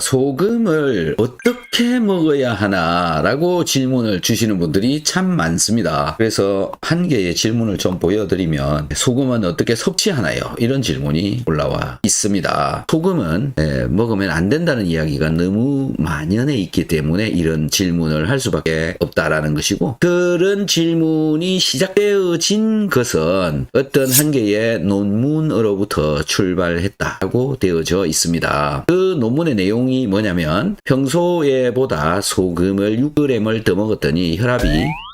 소금을 어떻게 먹어야 하나라고 질문을 주시는 분들이 참 많습니다. 그래서 한 개의 질문을 좀 보여드리면 소금은 어떻게 섭취하나요? 이런 질문이 올라와 있습니다. 소금은 먹으면 안 된다는 이야기가 너무 만연해 있기 때문에 이런 질문을 할 수밖에 없다라는 것이고, 그런 질문이 시작되어진 것은 어떤 한 개의 논문으로부터 출발했다고 되어져 있습니다. 그 논문의 내용이 뭐냐면 평소에보다 소금을 6g을 더 먹었더니 혈압이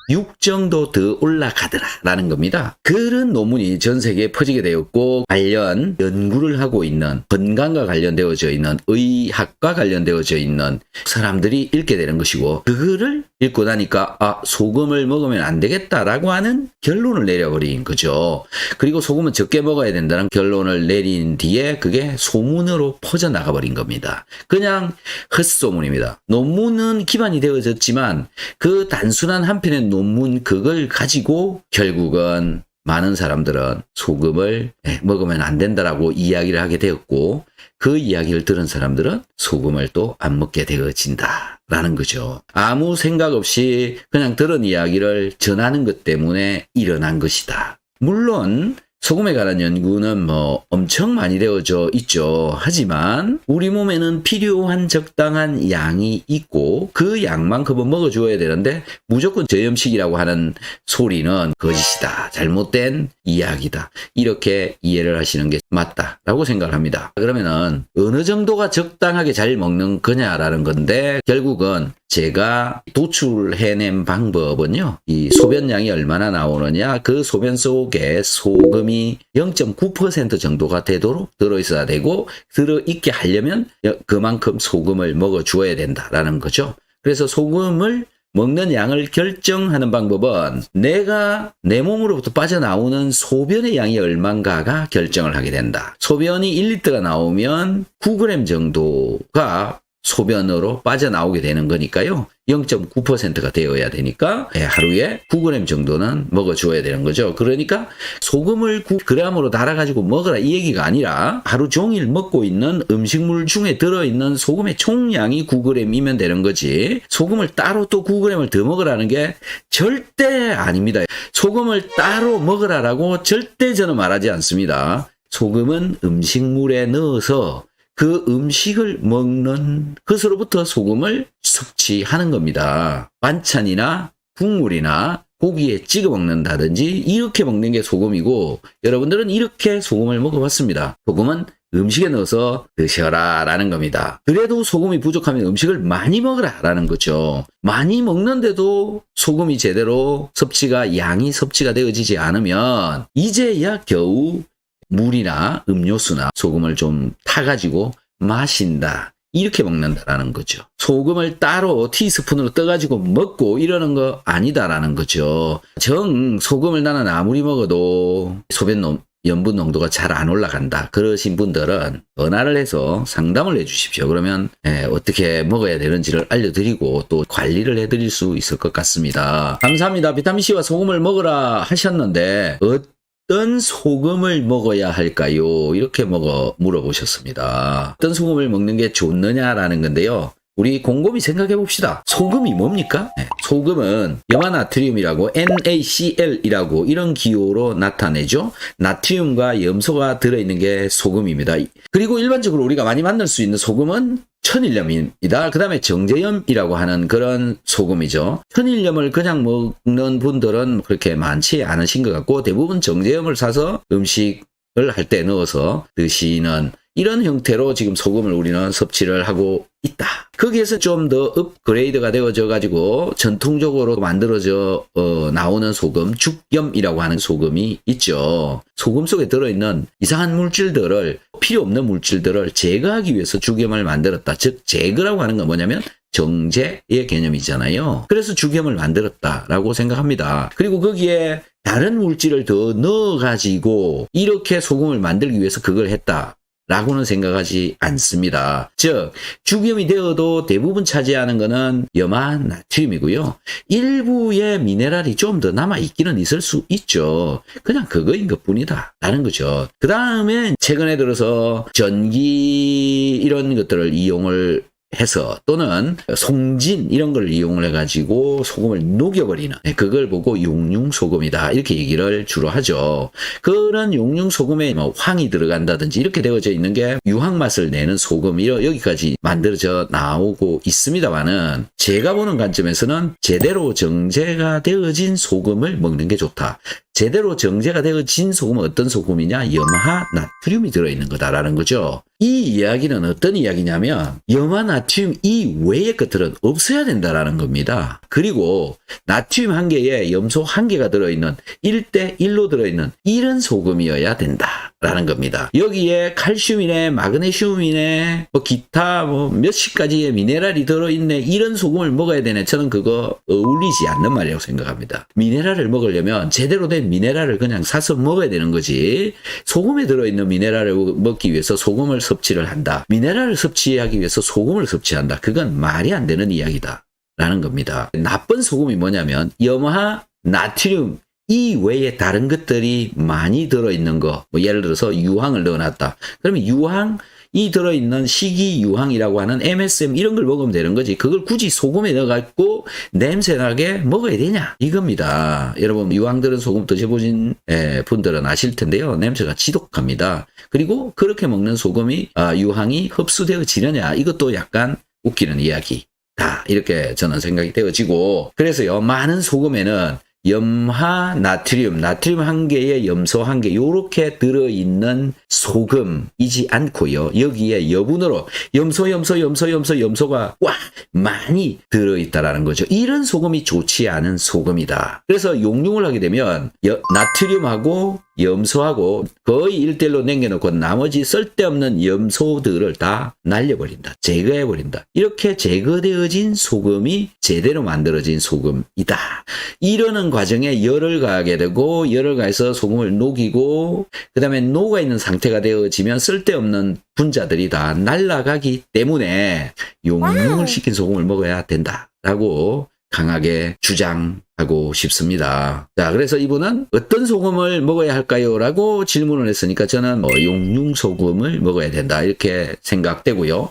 6 정도 더 올라가더라라는 겁니다. 그런 논문이 전 세계에 퍼지게 되었고, 관련 연구를 하고 있는, 건강과 관련되어져 있는, 의학과 관련되어져 있는 사람들이 읽게 되는 것이고, 그거를 읽고 나니까 소금을 먹으면 안 되겠다라고 하는 결론을 내려버린 거죠. 그리고 소금은 적게 먹어야 된다는 결론을 내린 뒤에 그게 소문으로 퍼져나가 버린 겁니다. 그냥 헛소문입니다. 논문은 기반이 되어졌지만 그 단순한 한 편의 논문 그걸 가지고 결국은 많은 사람들은 소금을 먹으면 안 된다라고 이야기를 하게 되었고, 그 이야기를 들은 사람들은 소금을 또 안 먹게 되어진다라는 거죠. 아무 생각 없이 그냥 들은 이야기를 전하는 것 때문에 일어난 것이다. 물론 소금에 관한 연구는 엄청 많이 되어져 있죠. 하지만 우리 몸에는 필요한 적당한 양이 있고 그 양만큼은 먹어줘야 되는데 무조건 저염식이라고 하는 소리는 거짓이다. 잘못된 이야기다. 이렇게 이해를 하시는 게 맞다라고 생각을 합니다. 그러면은 어느 정도가 적당하게 잘 먹는 거냐라는 건데, 결국은 제가 도출해낸 방법은요, 이 소변량이 얼마나 나오느냐, 그 소변 속에 소금이 0.9% 정도가 되도록 들어있어야 되고, 들어있게 하려면 그만큼 소금을 먹어주어야 된다라는 거죠. 그래서 소금을 먹는 양을 결정하는 방법은 내가 내 몸으로부터 빠져나오는 소변의 양이 얼만가가 결정을 하게 된다. 소변이 1리터가 나오면 9g 정도가 소변으로 빠져나오게 되는 거니까요. 0.9%가 되어야 되니까 하루에 9g 정도는 먹어줘야 되는 거죠. 그러니까 소금을 9g으로 달아가지고 먹어라 이 얘기가 아니라 하루 종일 먹고 있는 음식물 중에 들어있는 소금의 총량이 9g이면 되는 거지, 소금을 따로 또 9g을 더 먹으라는 게 절대 아닙니다. 소금을 따로 먹으라라고 절대 저는 말하지 않습니다. 소금은 음식물에 넣어서 그 음식을 먹는 것으로부터 소금을 섭취하는 겁니다. 반찬이나 국물이나 고기에 찍어 먹는다든지 이렇게 먹는 게 소금이고, 여러분들은 이렇게 소금을 먹어봤습니다. 소금은 음식에 넣어서 드셔라 라는 겁니다. 그래도 소금이 부족하면 음식을 많이 먹으라 라는 거죠. 많이 먹는데도 소금이 제대로 양이 섭취가 되어지지 않으면 이제야 겨우 물이나 음료수나 소금을 좀 타가지고 마신다, 이렇게 먹는다라는 거죠. 소금을 따로 티스푼으로 떠가지고 먹고 이러는 거 아니다라는 거죠. 소금을 나는 아무리 먹어도 소변 염분 농도가 잘 안 올라간다, 그러신 분들은 전화를 해서 상담을 해주십시오. 그러면 어떻게 먹어야 되는지를 알려드리고 또 관리를 해드릴 수 있을 것 같습니다. 감사합니다. 비타민C와 소금을 먹으라 하셨는데 어떤 소금을 먹어야 할까요? 이렇게 물어보셨습니다. 어떤 소금을 먹는 게 좋느냐라는 건데요. 우리 곰곰이 생각해 봅시다. 소금이 뭡니까? 소금은 염화나트륨이라고 NaCl이라고 이런 기호로 나타내죠. 나트륨과 염소가 들어있는 게 소금입니다. 그리고 일반적으로 우리가 많이 만날 수 있는 소금은 천일염입니다. 그 다음에 정제염이라고 하는 그런 소금이죠. 천일염을 그냥 먹는 분들은 그렇게 많지 않으신 것 같고, 대부분 정제염을 사서 음식을 할 때 넣어서 드시는 이런 형태로 지금 소금을 우리는 섭취를 하고 있다. 거기에서 좀 더 업그레이드가 되어져 가지고 전통적으로 만들어져 나오는 소금, 죽염이라고 하는 소금이 있죠. 소금 속에 들어있는 이상한 물질들을, 필요 없는 물질들을 제거하기 위해서 죽염을 만들었다. 즉 제거라고 하는 건 뭐냐면 정제의 개념이잖아요. 그래서 죽염을 만들었다라고 생각합니다. 그리고 거기에 다른 물질을 더 넣어가지고 이렇게 소금을 만들기 위해서 그걸 했다 라고는 생각하지 않습니다. 즉 죽염이 되어도 대부분 차지하는 것은 염화나트륨이고요. 일부의 미네랄이 좀 더 남아있기는 있을 수 있죠. 그냥 그거인 것뿐이다 라는 거죠. 그 다음에 최근에 들어서 전기 이런 것들을 이용을 해서 또는 송진 이런 걸 이용을 해가지고 소금을 녹여버리는 그걸 보고 용융소금이다 이렇게 얘기를 주로 하죠. 그런 용융소금에 뭐 황이 들어간다든지 이렇게 되어져 있는 게 유황 맛을 내는 소금 여기까지 만들어져 나오고 있습니다만은 제가 보는 관점에서는 제대로 정제가 되어진 소금을 먹는 게 좋다. 제대로 정제가 되어진 소금은 어떤 소금이냐? 염화 나트륨이 들어있는 거다라는 거죠. 이 이야기는 어떤 이야기냐면 염화 나트륨 이외의 것들은 없어야 된다라는 겁니다. 그리고 나트륨 한 개에 염소 한 개가 들어있는 1대 1로 들어있는 이런 소금이어야 된다라는 겁니다. 여기에 칼슘이네 마그네슘이네 뭐 기타 뭐 몇십 가지의 미네랄이 들어있네 이런 소금을 먹어야 되네. 저는 그거 어울리지 않는 말이라고 생각합니다. 미네랄을 먹으려면 제대로 된 미네랄을 그냥 사서 먹어야 되는 거지. 소금에 들어있는 미네랄을 먹기 위해서 소금을 섭취를 한다. 미네랄을 섭취하기 위해서 소금을 섭취한다. 그건 말이 안 되는 이야기다 라는 겁니다. 나쁜 소금이 뭐냐면 염화 나트륨 이외에 다른 것들이 많이 들어있는 거, 뭐 예를 들어서 유황을 넣어놨다. 그러면 유황이 들어있는 식이유황이라고 하는 MSM 이런 걸 먹으면 되는 거지. 그걸 굳이 소금에 넣어갖고 냄새나게 먹어야 되냐 이겁니다. 여러분 유황 들은 소금 드셔보신 분들은 아실 텐데요. 냄새가 지독합니다. 그리고 그렇게 먹는 소금이 유황이 흡수되어지느냐 이것도 약간 웃기는 이야기다 이렇게 저는 생각이 되어지고, 그래서요 많은 소금에는 염화 나트륨 한 개에 염소 한 개 요렇게 들어있는 소금이지 않고요. 여기에 여분으로 염소가 와 많이 들어있다라는 거죠. 이런 소금이 좋지 않은 소금이다. 그래서 용융을 하게 되면 나트륨하고 염소하고 거의 1대1로 남겨놓고 나머지 쓸데없는 염소들을 다 날려버린다. 제거해버린다. 이렇게 제거되어진 소금이 제대로 만들어진 소금이다. 이러는 과정에 열을 가하게 되고 열을 가해서 소금을 녹이고 그 다음에 녹아있는 상태가 되어지면 쓸데없는 분자들이 다 날아가기 때문에 용융을 시킨 소금을 먹어야 된다라고 강하게 주장하고 싶습니다. 자, 그래서 이분은 어떤 소금을 먹어야 할까요? 라고 질문을 했으니까 저는 용융소금을 먹어야 된다 이렇게 생각되고요.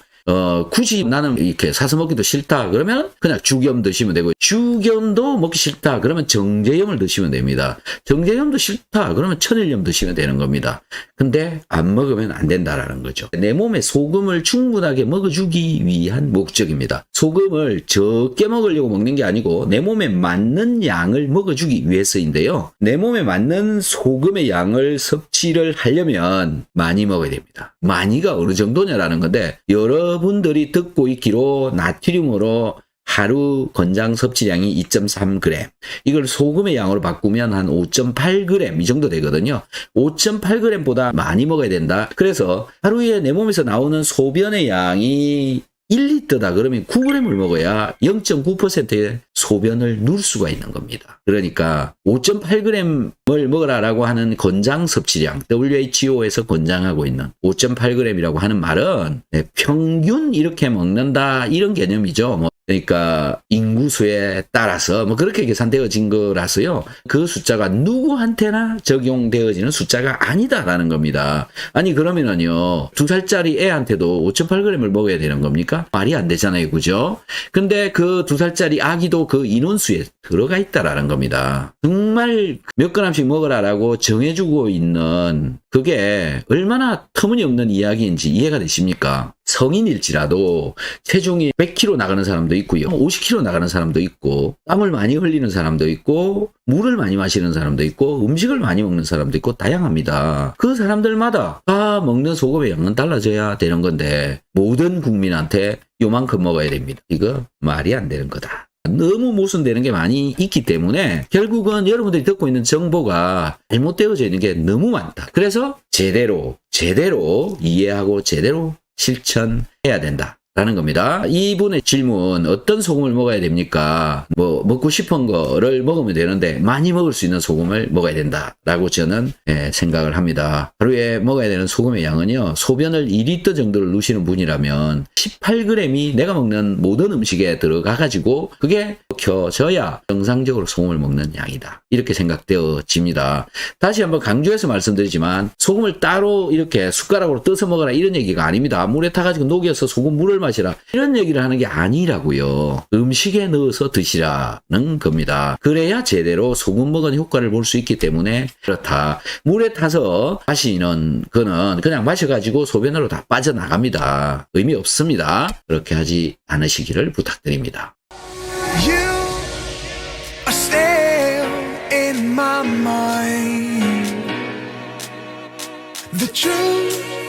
굳이 나는 이렇게 사서 먹기도 싫다 그러면 그냥 죽염 드시면 되고, 죽염도 먹기 싫다 그러면 정제염을 드시면 됩니다. 정제염도 싫다 그러면 천일염 드시면 되는 겁니다. 근데 안 먹으면 안 된다라는 거죠. 내 몸에 소금을 충분하게 먹어주기 위한 목적입니다. 소금을 적게 먹으려고 먹는 게 아니고 내 몸에 맞는 양을 먹어주기 위해서인데요. 내 몸에 맞는 소금의 양을 섭취를 하려면 많이 먹어야 됩니다. 많이가 어느 정도냐라는 건데, 여러분들이 듣고 있기로 나트륨으로 하루 권장 섭취량이 2.3g, 이걸 소금의 양으로 바꾸면 한 5.8g 이 정도 되거든요. 5.8g보다 많이 먹어야 된다. 그래서 하루에 내 몸에서 나오는 소변의 양이 1리터다 그러면 9g을 먹어야 0.9%의 소변을 누를 수가 있는 겁니다. 그러니까 5.8g을 먹으라라고 하는 권장 섭취량, WHO에서 권장하고 있는 5.8g이라고 하는 말은 평균 이렇게 먹는다 이런 개념이죠. 그러니까 인구수에 따라서 그렇게 계산되어진 거라서요. 그 숫자가 누구한테나 적용되어지는 숫자가 아니다라는 겁니다. 아니 그러면은요 2살짜리 애한테도 5.8g을 먹어야 되는 겁니까? 말이 안 되잖아요. 그죠? 근데 그 2살짜리 아기도 그 인원수에 들어가 있다라는 겁니다. 정말 몇 g씩 먹으라라고 정해주고 있는 그게 얼마나 터무니없는 이야기인지 이해가 되십니까? 성인일지라도 체중이 100kg 나가는 사람도 있고요. 50kg 나가는 사람도 있고, 땀을 많이 흘리는 사람도 있고, 물을 많이 마시는 사람도 있고, 음식을 많이 먹는 사람도 있고, 다양합니다. 그 사람들마다 다 먹는 소금의 양은 달라져야 되는 건데, 모든 국민한테 요만큼 먹어야 됩니다. 이거 말이 안 되는 거다. 너무 모순되는 게 많이 있기 때문에 결국은 여러분들이 듣고 있는 정보가 잘못되어져 있는 게 너무 많다. 그래서 제대로 이해하고 제대로 실천해야 된다라는 겁니다. 이분의 질문, 어떤 소금을 먹어야 됩니까? 먹고 싶은 거를 먹으면 되는데 많이 먹을 수 있는 소금을 먹어야 된다라고 저는 생각을 합니다. 하루에 먹어야 되는 소금의 양은요, 소변을 2리터 정도를 누시는 분이라면 18g이 내가 먹는 모든 음식에 들어가가지고 그게 켜져야 정상적으로 소금을 먹는 양이다. 이렇게 생각되어집니다. 다시 한번 강조해서 말씀드리지만 소금을 따로 이렇게 숟가락으로 떠서 먹어라 이런 얘기가 아닙니다. 물에 타가지고 녹여서 소금 물을 마시라 이런 얘기를 하는 게 아니라고요. 음식에 넣어서 드시라는 겁니다. 그래야 제대로 소금 먹은 효과를 볼 수 있기 때문에 그렇다. 물에 타서 마시는 거는 그냥 마셔가지고 소변으로 다 빠져나갑니다. 의미 없습니다. 그렇게 하지 않으시기를 부탁드립니다. You are still in my mind. The truth